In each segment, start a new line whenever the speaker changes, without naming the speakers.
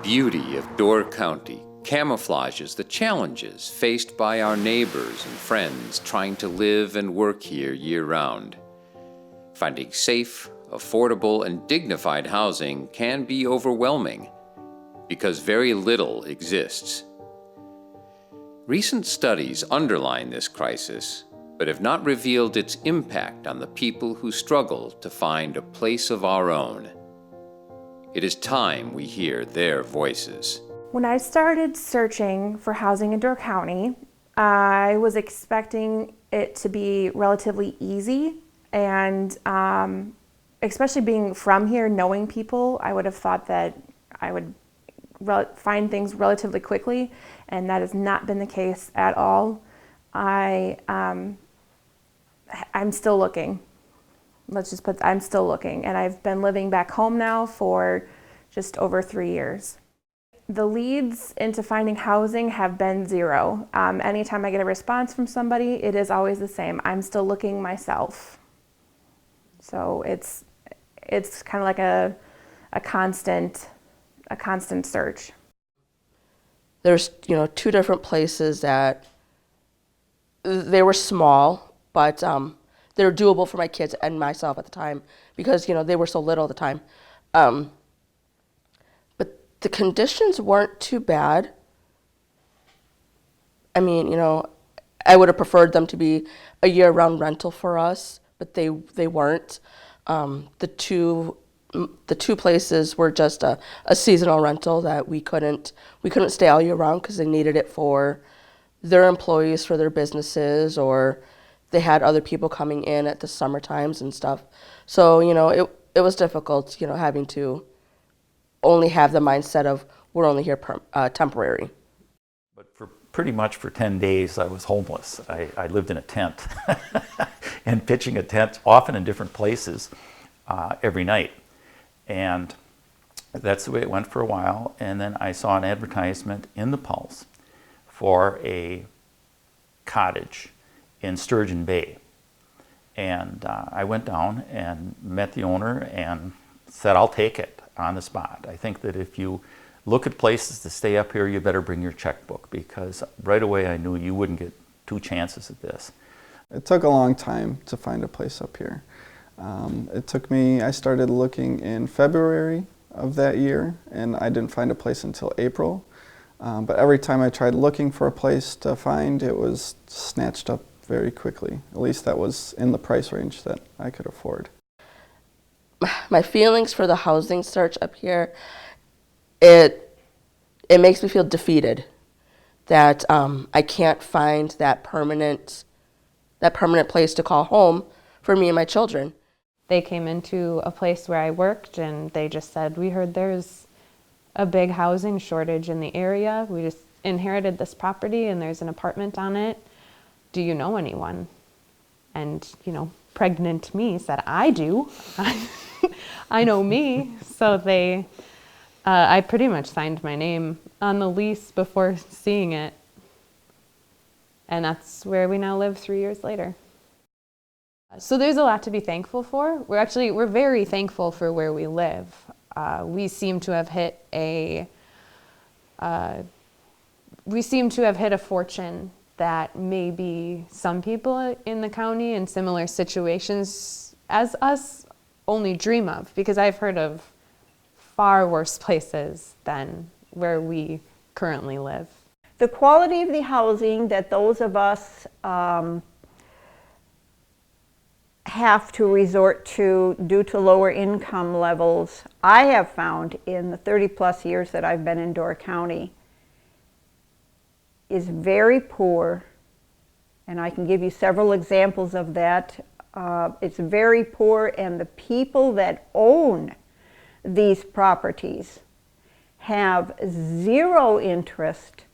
beauty of Door County camouflages the challenges faced by our neighbors and friends trying to live and work here year-round. Finding safe, affordable, and dignified housing can be overwhelming because very little exists. Recent studies underline this crisis, but have not revealed its impact on the people who struggle to find a place of our own. It is time we hear their voices.
When I started searching for housing in Door County, I was expecting it to be relatively easy, and especially being from here, knowing people, I would have thought that I would find things relatively quickly, and that has not been the case at all. I'm still looking. I'm still looking, and I've been living back home now for just over 3 years. The leads into finding housing have been zero. Anytime I get a response from somebody, it is always the same. I'm still looking myself. So it's kind of like a constant search.
There's two different places that they were small, but they were doable for my kids and myself at the time because they were so little at the time. The conditions weren't too bad. I mean, I would have preferred them to be a year-round rental for us, but they weren't. The two places were just a seasonal rental that we couldn't stay all year round because they needed it for their employees for their businesses, or they had other people coming in at the summer times and stuff. So it was difficult, having to only have the mindset of we're only here temporary.
But pretty much for 10 days I was homeless. I lived in a tent and pitching a tent often in different places every night. And that's the way it went for a while. And then I saw an advertisement in the Pulse for a cottage in Sturgeon Bay. And I went down and met the owner and said, I'll take it on the spot. I think that if you look at places to stay up here, you better bring your checkbook, because right away I knew you wouldn't get two chances at this.
It took a long time to find a place up here. I started looking in February of that year, and I didn't find a place until April. But every time I tried looking for a place to find, it was snatched up very quickly. At least that was in the price range that I could afford.
My feelings for the housing search up here, it makes me feel defeated that I can't find that permanent place to call home for me and my children.
They came into a place where I worked and they just said, we heard there's a big housing shortage in the area. We just inherited this property and there's an apartment on it. Do you know anyone? And, pregnant me said, I do. I know me. So I pretty much signed my name on the lease before seeing it. And that's where we now live 3 years later. So there's a lot to be thankful for. We're very thankful for where we live. We seem to have hit a fortune that maybe some people in the county in similar situations as us only dream of, because I've heard of far worse places than where we currently live.
The quality of the housing that those of us have to resort to due to lower income levels, I have found in the 30+ years that I've been in Door County, is very poor, and I can give you several examples of that. It's very poor, and the people that own these properties have zero interest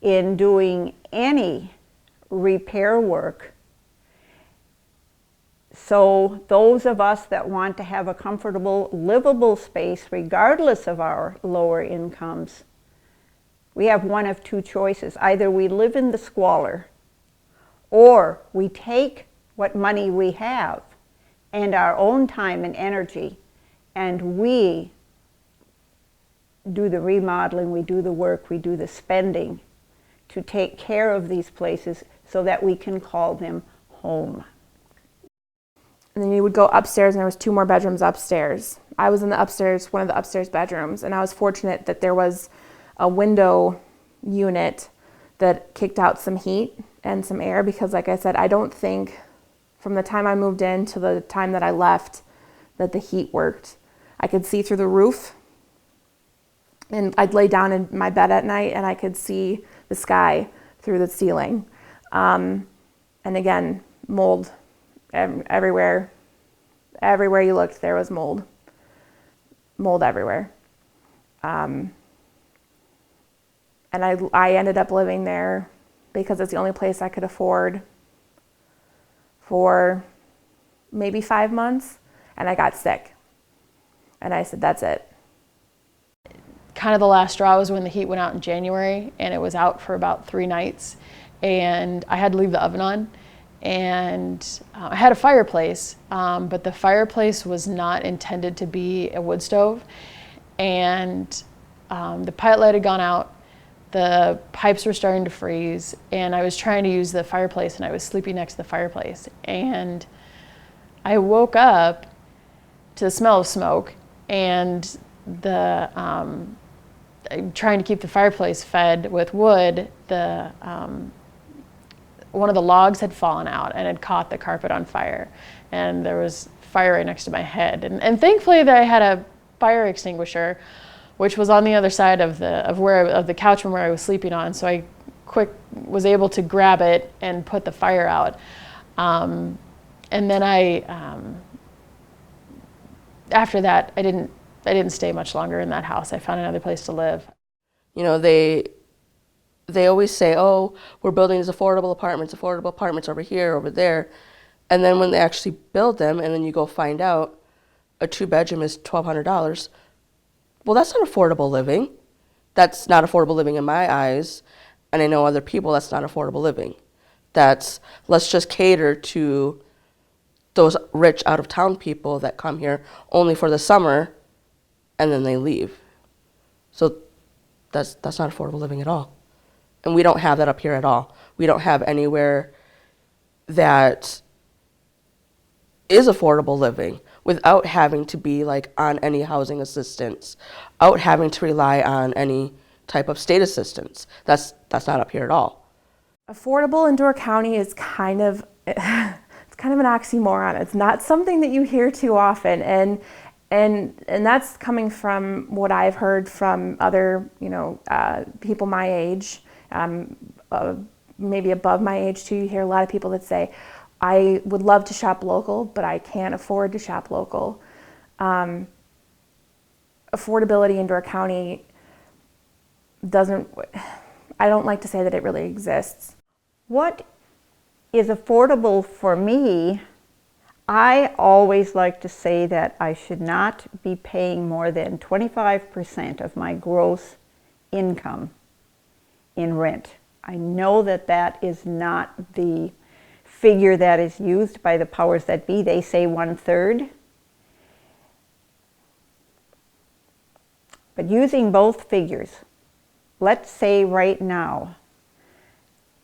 in doing any repair work. So those of us that want to have a comfortable, livable space, regardless of our lower incomes, we have one of two choices. Either we live in the squalor, or we take what money we have and our own time and energy, and we do the remodeling, we do the work, we do the spending to take care of these places so that we can call them home.
And then you would go upstairs, and there was 2 more bedrooms upstairs. I was in the upstairs, one of the upstairs bedrooms, and I was fortunate that there was a window unit that kicked out some heat and some air, because like I said, I don't think from the time I moved in to the time that I left that the heat worked. I could see through the roof, and I'd lay down in my bed at night and I could see the sky through the ceiling. And again, mold everywhere. Everywhere you looked, there was mold. Mold everywhere. And I ended up living there because it's the only place I could afford for maybe 5 months, and I got sick. And I said, that's it.
Kind of the last straw was when the heat went out in January, and it was out for about 3 nights, and I had to leave the oven on. And I had a fireplace, but the fireplace was not intended to be a wood stove, and the pilot light had gone out. The pipes were starting to freeze, and I was trying to use the fireplace, and I was sleeping next to the fireplace. And I woke up to the smell of smoke, and trying to keep the fireplace fed with wood, one of the logs had fallen out and had caught the carpet on fire, and there was fire right next to my head. And thankfully, that I had a fire extinguisher, which was on the other side of the couch from where I was sleeping on. So I was able to grab it and put the fire out. And then after that, I didn't stay much longer in that house. I found another place to live.
You know, they always say, oh, we're building these affordable apartments over here, over there. And then when they actually build them, and then you go find out a 2-bedroom is $1,200, well, that's not affordable living. That's not affordable living in my eyes. And I know other people, that's not affordable living. Let's just cater to those rich out-of-town people that come here only for the summer and then they leave. So that's not affordable living at all. And we don't have that up here at all. We don't have anywhere that is affordable living without having to be like on any housing assistance, without having to rely on any type of state assistance. That's not up here at all.
Affordable in Door County is kind of it's kind of an oxymoron. It's not something that you hear too often, and that's coming from what I've heard from other people my age, maybe above my age too. You hear a lot of people that say, I would love to shop local, but I can't afford to shop local. Affordability in Door County I don't like to say that it really exists.
What is affordable for me, I always like to say that I should not be paying more than 25% of my gross income in rent. I know that that is not the figure that is used by the powers that be. They say 1/3. But using both figures, let's say right now,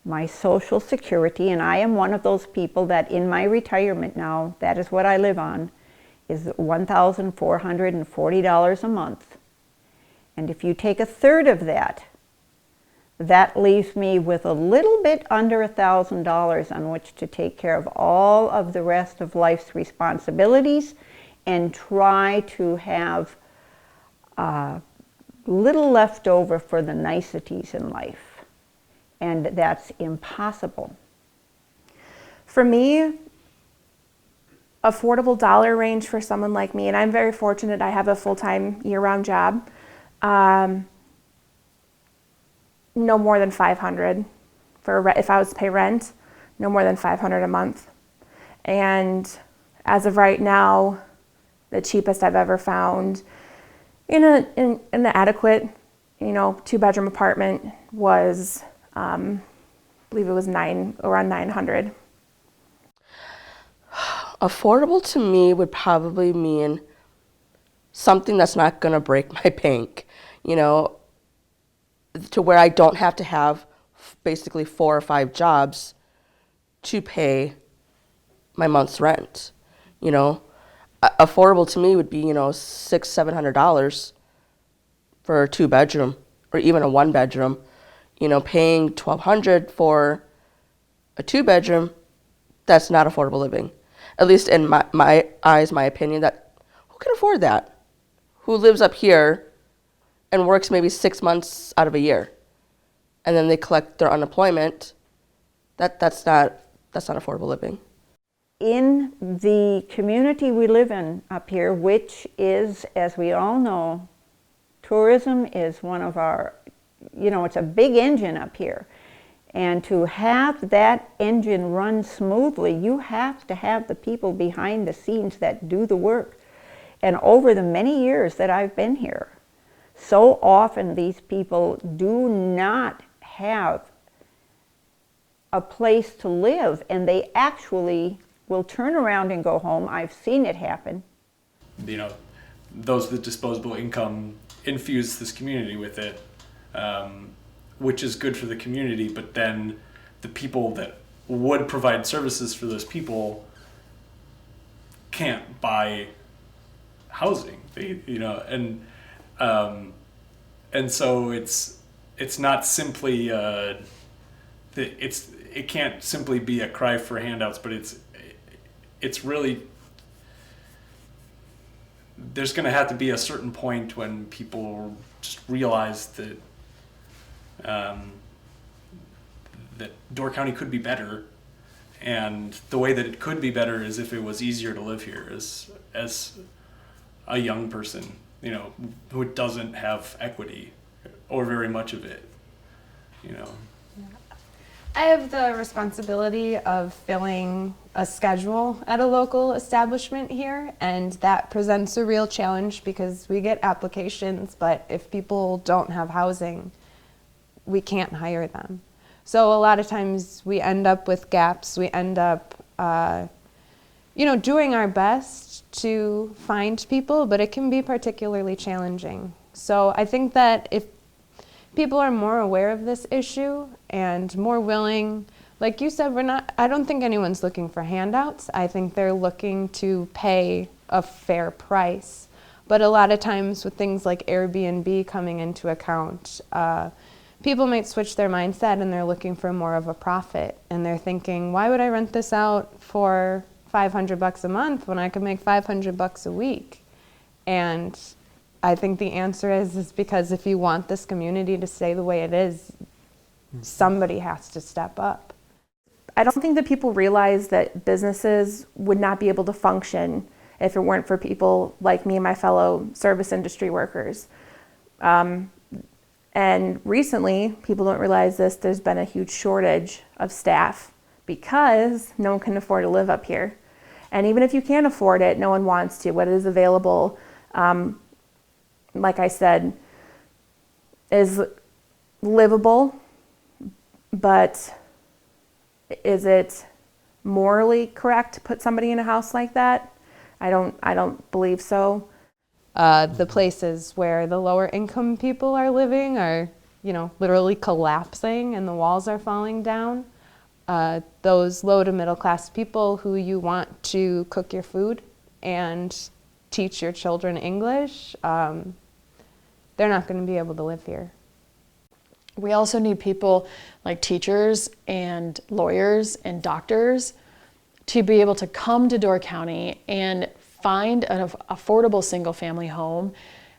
my Social Security, and I am one of those people that in my retirement now, that is what I live on, is $1,440 a month. And if you take 1/3 of that, that leaves me with a little bit under $1,000 on which to take care of all of the rest of life's responsibilities and try to have little left over for the niceties in life. And that's impossible.
For me, affordable dollar range for someone like me, and I'm very fortunate, I have a full-time year-round job, no more than $500 if I was to pay rent, no more than $500 a month. And as of right now, the cheapest I've ever found in an adequate, 2-bedroom apartment was, I believe it was around $900.
Affordable to me would probably mean something that's not going to break my bank. you know, to where I don't have to have basically 4 or 5 jobs to pay my month's rent. You know, affordable to me would be, you know, $600-700 for a 2-bedroom or even a 1-bedroom. You know, paying $1,200 for a 2-bedroom, that's not affordable living. At least in my eyes, my opinion, that who can afford that? Who lives up here and works maybe 6 months out of a year, and then they collect their unemployment? That's not affordable living.
In the community we live in up here, which is, as we all know, tourism is one of our, you know, it's a big engine up here. And to have that engine run smoothly, you have to have the people behind the scenes that do the work. And over the many years that I've been here, so often these people do not have a place to live, and they actually will turn around and go home. I've seen it happen.
You know, those with disposable income infuse this community with it, which is good for the community, but then the people that would provide services for those people can't buy housing. They, you know, and so it's not simply it can't simply be a cry for handouts, but it's really, there's going to have to be a certain point when people just realize that that Door County could be better, and the way that it could be better is if it was easier to live here as a young person, you know, who doesn't have equity or very much of it, you know.
I have the responsibility of filling a schedule at a local establishment here, and that presents a real challenge because we get applications, but if people don't have housing, we can't hire them. So a lot of times we end up with gaps. We end up, you know, doing our best to find people, but it can be particularly challenging. So I think that if people are more aware of this issue and more willing, like you said, I don't think anyone's looking for handouts. I think they're looking to pay a fair price. But a lot of times with things like Airbnb coming into account, people might switch their mindset and they're looking for more of a profit. And they're thinking, why would I rent this out for $500 a month when I could make $500 a week? And I think the answer is because if you want this community to stay the way it is, somebody has to step up. I don't think that people realize that businesses would not be able to function if it weren't for people like me and my fellow service industry workers. And recently, people don't realize this, there's been a huge shortage of staff because no one can afford to live up here. And even if you can afford it, no one wants to. What is available, like I said, is livable, but is it morally correct to put somebody in a house like that? I don't believe so. The places where the lower income people are living are, you know, literally collapsing and the walls are falling down. Those low to middle class people who you want to cook your food and teach your children English, they're not going to be able to live here.
We also need people like teachers and lawyers and doctors to be able to come to Door County and find an affordable single-family home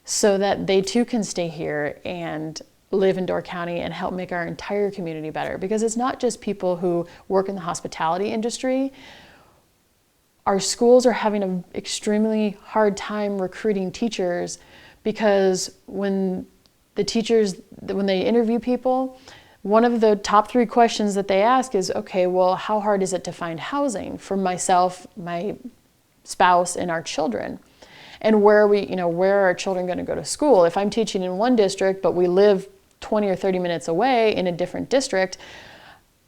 so that they too can stay here and live in Door County and help make our entire community better. Because it's not just people who work in the hospitality industry. Our schools are having an extremely hard time recruiting teachers because when they interview people, one of the top 3 questions that they ask is, okay, well, how hard is it to find housing for myself, my spouse, and our children? And where are our children going to go to school? If I'm teaching in one district, but we live 20 or 30 minutes away in a different district,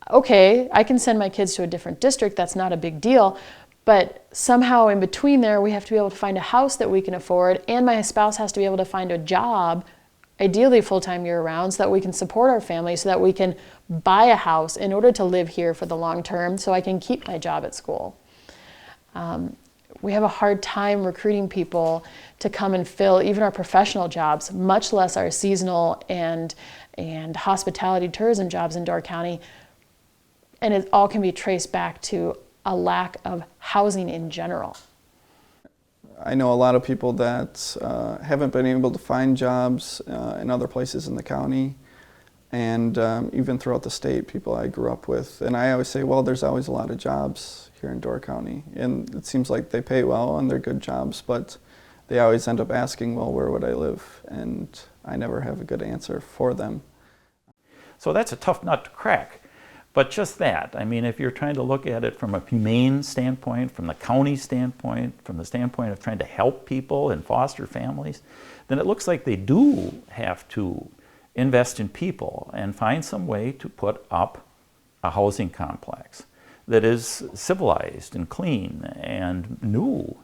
okay, I can send my kids to a different district. That's not a big deal. But somehow in between there, we have to be able to find a house that we can afford, and my spouse has to be able to find a job ideally full-time year-round, so that we can support our family, so that we can buy a house in order to live here for the long term, so I can keep my job at school. We have a hard time recruiting people to come and fill even our professional jobs, much less our seasonal and hospitality tourism jobs in Door County. And it all can be traced back to a lack of housing in general.
I know a lot of people that haven't been able to find jobs in other places in the county, and even throughout the state, people I grew up with. And I always say, well, there's always a lot of jobs here in Door County, and it seems like they pay well and they're good jobs, but they always end up asking, well, where would I live? And I never have a good answer for them.
So that's a tough nut to crack. But just that, I mean, if you're trying to look at it from a humane standpoint, from the county standpoint, from the standpoint of trying to help people and foster families, then it looks like they do have to invest in people and find some way to put up a housing complex that is civilized and clean and new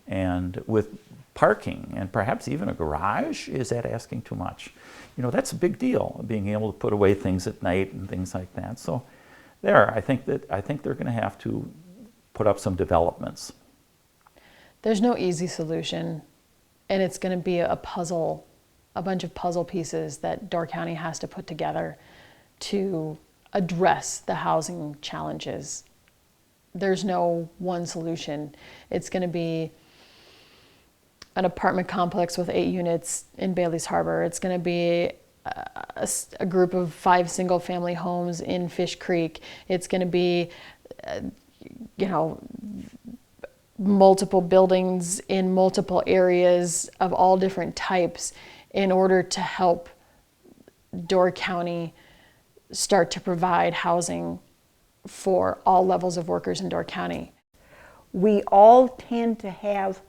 and with parking and perhaps even a garage. Is that asking too much? You know, that's a big deal, being able to put away things at night and things like that. So I think they're going to have to put up some developments.
There's no easy solution, and it's going to be a puzzle, a bunch of puzzle pieces that Door County has to put together to address the housing challenges. There's no one solution. It's going to be an apartment complex with 8 units in Bailey's Harbor. It's going to be a group of 5 single-family homes in Fish Creek. It's going to be, multiple buildings in multiple areas of all different types in order to help Door County start to provide housing for all levels of workers in Door County.
We all tend to have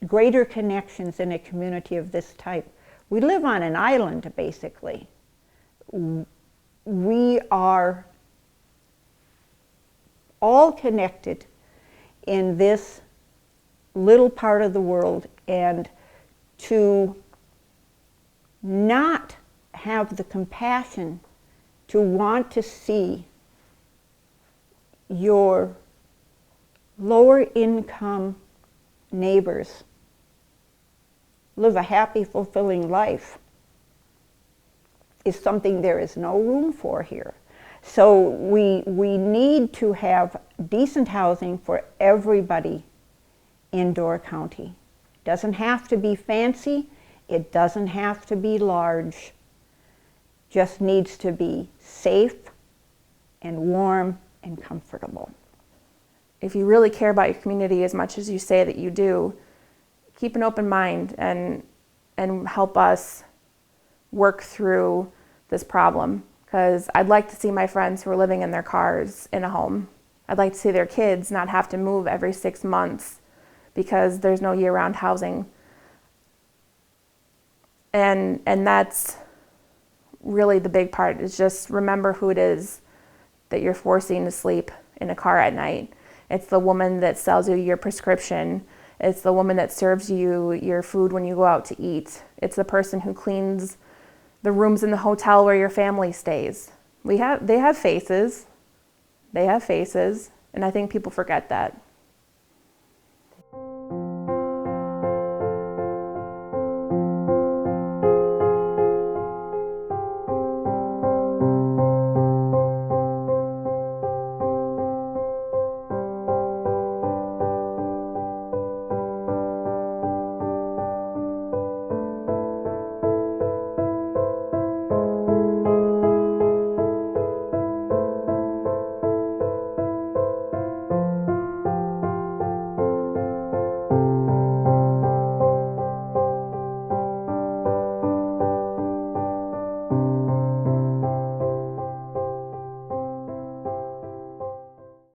greater connections in a community of this type. We live on an island, basically. We are all connected in this little part of the world, and to not have the compassion to want to see your lower income neighbors live a happy, fulfilling life is something there is no room for here. So we need to have decent housing for everybody in Door County. It doesn't have to be fancy. It doesn't have to be large. Just needs to be safe and warm and comfortable.
If you really care about your community as much as you say that you do, keep an open mind and help us work through this problem. Because I'd like to see my friends who are living in their cars in a home. I'd like to see their kids not have to move every 6 months because there's no year-round housing. And that's really the big part, is just remember who it is that you're forcing to sleep in a car at night. It's the woman that sells you your prescription. It's the woman that serves you your food when you go out to eat. It's the person who cleans the rooms in the hotel where your family stays. They have faces. They have faces, and I think people forget that.